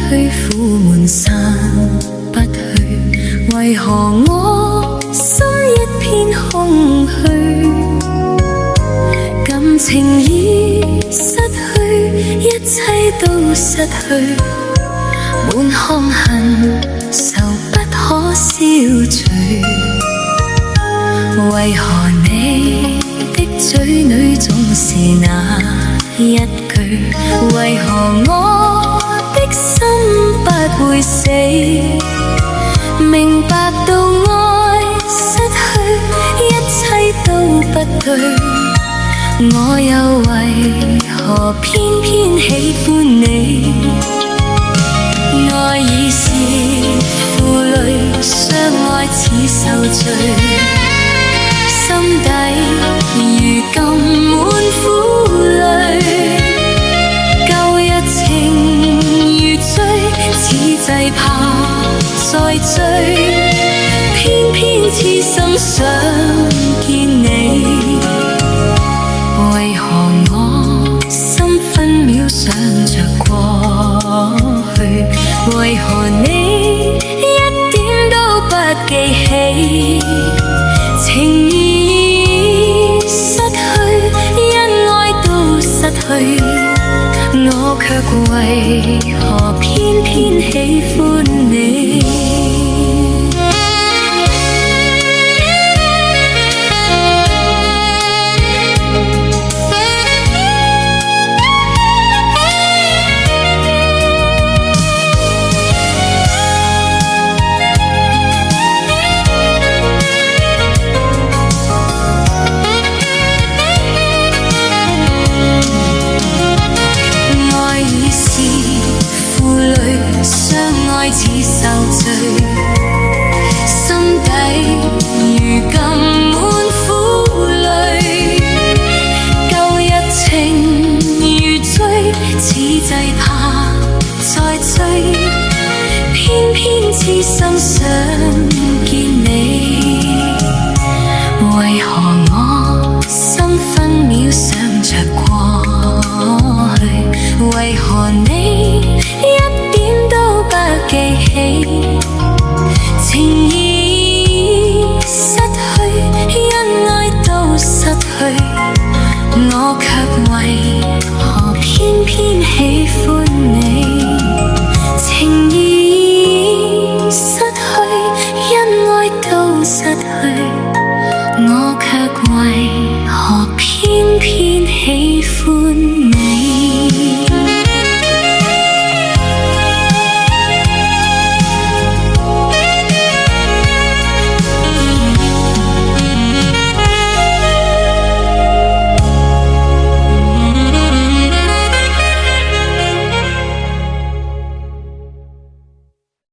去，苦悶散不去，為何我心一片空虛？感情已失去，一切都失去，滿腔恨愁不可消除。為何你的嘴裏總是那一句？為何我的心不會死？明白到愛失去，一切都不對，我又為何偏偏喜歡你？愛已是負累，相愛似受罪，心底如今滿苦淚。舊日情如醉，此際怕再追，偏偏痴心想見你。為何我心分秒想着過去？為何你一點都不記起？情意失去，因愛都失去，我卻為何偏偏喜歡你？似受罪，心底如今滿苦淚。舊日情如醉，此際怕再追，偏偏痴心想見你。為何我心分秒想着過去？為何你一點都不記起？情意失去，因愛都失去，我卻為何偏偏喜歡你？情意失去，因愛都失去，我卻為何偏偏喜歡